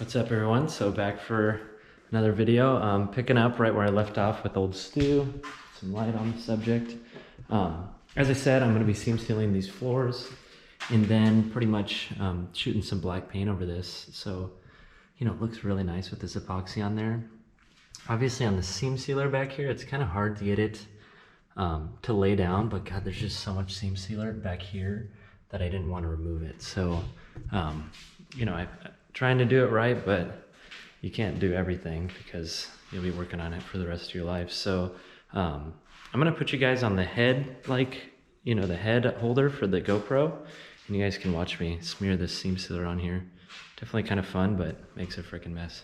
What's up everyone? So back for another video. Picking up right where I left off with old Stu, some light on the subject. As I said, I'm going to be seam sealing these floors and then pretty much shooting some black paint over this. So, you know, it looks really nice with this epoxy on there. Obviously on the seam sealer back here, it's kind of hard to get it to lay down, but God, there's just so much seam sealer back here that I didn't want to remove it. So, you know, I'm trying to do it right, but you can't do everything because you'll be working on it for the rest of your life. So I'm gonna put you guys on the head, like, you know, the head holder for the GoPro, and you guys can watch me smear this seam sealer on here. Definitely kind of fun, but makes a freaking mess.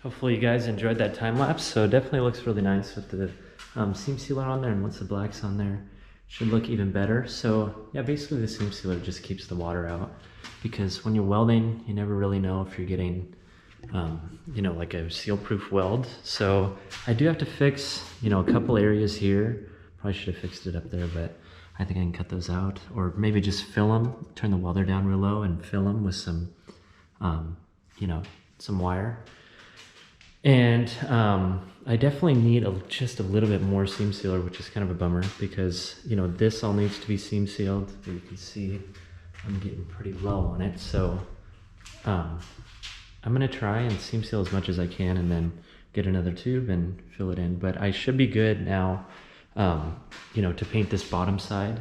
Hopefully you guys enjoyed that time lapse. So it definitely looks really nice with the seam sealer on there, and once the black's on there, should look even better. So yeah, basically the seam sealer just keeps the water out, because when you're welding, you never really know if you're getting, you know, like a seal-proof weld. So I do have to fix, you know, a couple areas here. Probably should have fixed it up there, but I think I can cut those out, or maybe just fill them, turn the welder down real low and fill them with some, you know, some wire. And I definitely need just a little bit more seam sealer, which is kind of a bummer because, you know, this all needs to be seam sealed. You can see I'm getting pretty low on it. So I'm gonna try and seam seal as much as I can and then get another tube and fill it in. But I should be good now, you know, to paint this bottom side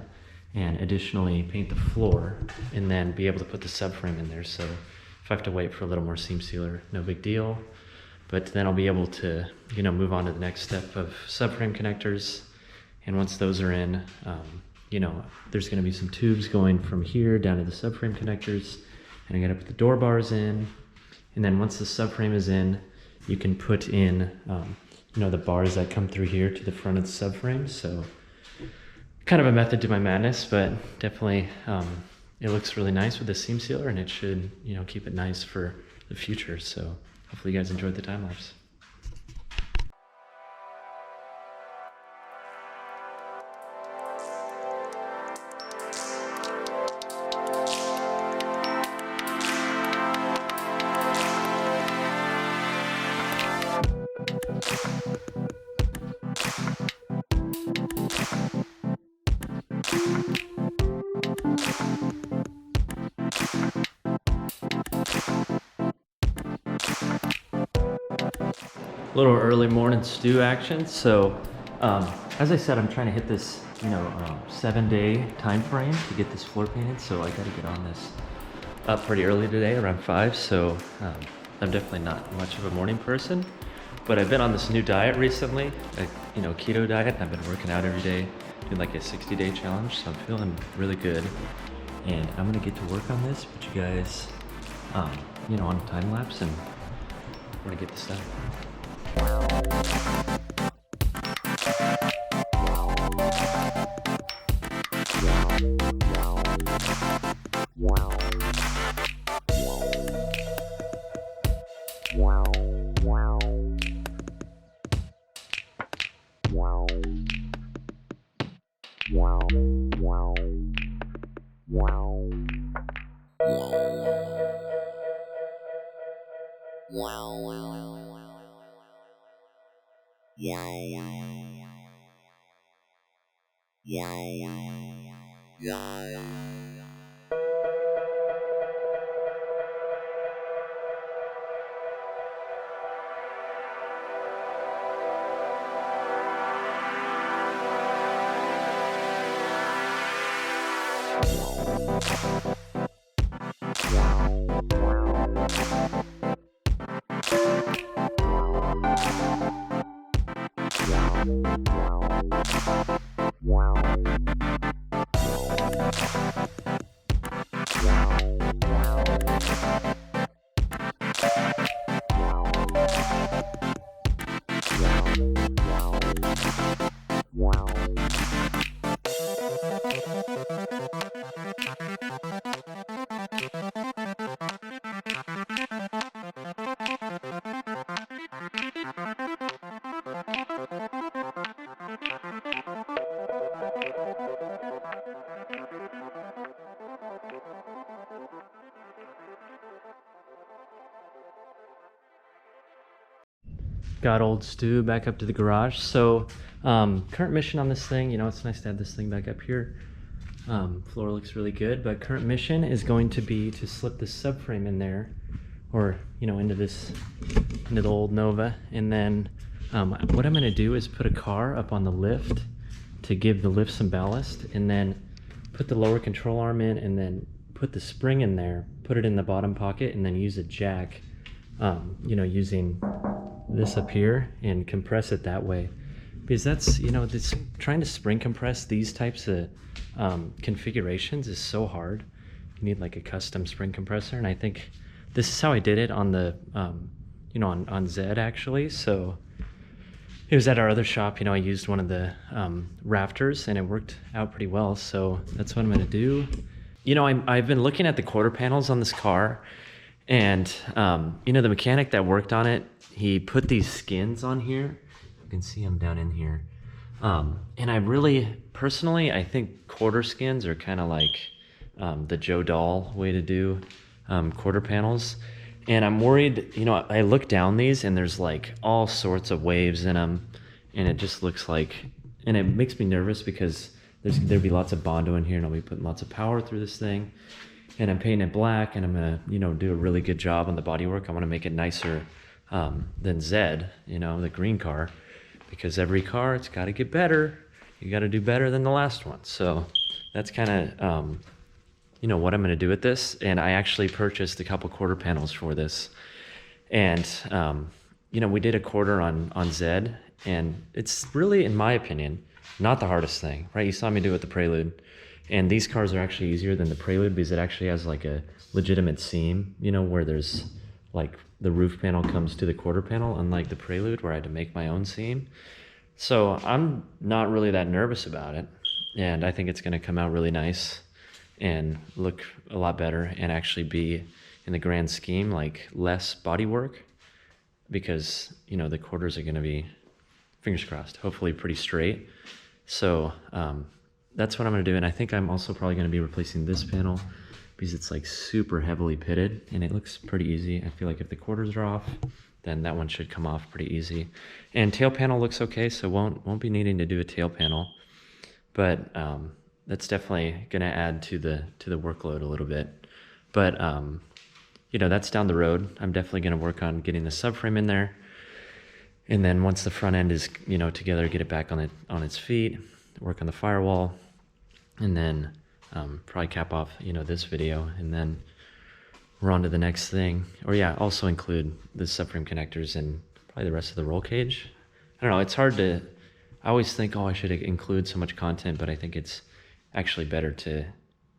and additionally paint the floor and then be able to put the subframe in there. So if I have to wait for a little more seam sealer, no big deal. But then I'll be able to, you know, move on to the next step of subframe connectors. And once those are in, you know, there's gonna be some tubes going from here down to the subframe connectors, and I gotta put the door bars in. And then once the subframe is in, you can put in, you know, the bars that come through here to the front of the subframe. So kind of a method to my madness, but definitely it looks really nice with the seam sealer, and it should, you know, keep it nice for the future. So hopefully you guys enjoyed the time lapse. Little early morning stew action. So, as I said, I'm trying to hit this, 7-day time frame to get this floor painted. So I got to get on this up pretty early today, around 5. So I'm definitely not much of a morning person, but I've been on this new diet recently, a keto diet. I've been working out every day, doing like a 60-day challenge. So I'm feeling really good, and I'm gonna get to work on this. Put you guys, on a time lapse, and we're gonna get this done. Got old Stu back up to the garage. So current mission on this thing, it's nice to have this thing back up here. Floor looks really good, but current mission is going to be to slip this subframe in there, or into the old Nova, and then what I'm going to do is put a car up on the lift to give the lift some ballast, and then put the lower control arm in, and then put the spring in there, put it in the bottom pocket, and then use a jack, using this up here, and compress it that way, because that's this trying to spring compress these types of configurations is so hard. You need like a custom spring compressor, and I think this is how I did it on the on Zed actually. So it was at our other shop. I used one of the rafters, and it worked out pretty well. So that's what I'm gonna do. I've been looking at the quarter panels on this car, and the mechanic that worked on it, he put these skins on here. You can see them down in here. And I really, personally, I think quarter skins are kind of like the Joe Dahl way to do quarter panels. And I'm worried, I look down these, and there's like all sorts of waves in them, and it just looks like, and it makes me nervous because there'll be lots of Bondo in here, and I'll be putting lots of power through this thing. And I'm painting it black, and I'm gonna, do a really good job on the bodywork. I want to make it nicer than Zed, the green car, because every car, it's got to get better. You got to do better than the last one. So that's kind of, what I'm going to do with this. And I actually purchased a couple quarter panels for this. And, we did a quarter on Zed, and it's really, in my opinion, not the hardest thing, right? You saw me do it with the Prelude. And these cars are actually easier than the Prelude because it actually has like a legitimate seam, where there's like the roof panel comes to the quarter panel, unlike the Prelude where I had to make my own seam. So I'm not really that nervous about it. And I think it's going to come out really nice and look a lot better, and actually be, in the grand scheme, like less body work, because, the quarters are going to be, fingers crossed, hopefully pretty straight. So that's what I'm going to do. And I think I'm also probably going to be replacing this panel, because it's like super heavily pitted, and it looks pretty easy. I feel like if the quarters are off, then that one should come off pretty easy. And tail panel looks okay, so won't be needing to do a tail panel, but that's definitely going to add to the workload a little bit. But that's down the road. I'm definitely going to work on getting the subframe in there. And then once the front end is, you know, together, get it back on its feet, work on the firewall, and then probably cap off, you know, this video, and then we're on to the next thing. Or yeah, also include the subframe connectors and probably the rest of the roll cage. I don't know, it's hard to, I always think, oh, I should include so much content, but I think it's actually better to,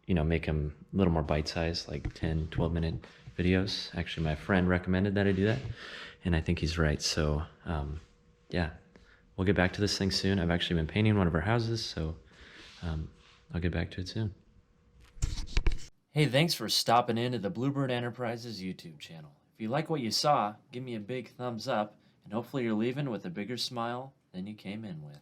you know, make them a little more bite-sized, like 10, 12-minute videos. Actually, my friend recommended that I do that, and I think he's right. So yeah, we'll get back to this thing soon. I've actually been painting one of our houses, so I'll get back to it soon. Hey, thanks for stopping into the Bluebird Enterprises YouTube channel. If you like what you saw, give me a big thumbs up, and hopefully you're leaving with a bigger smile than you came in with.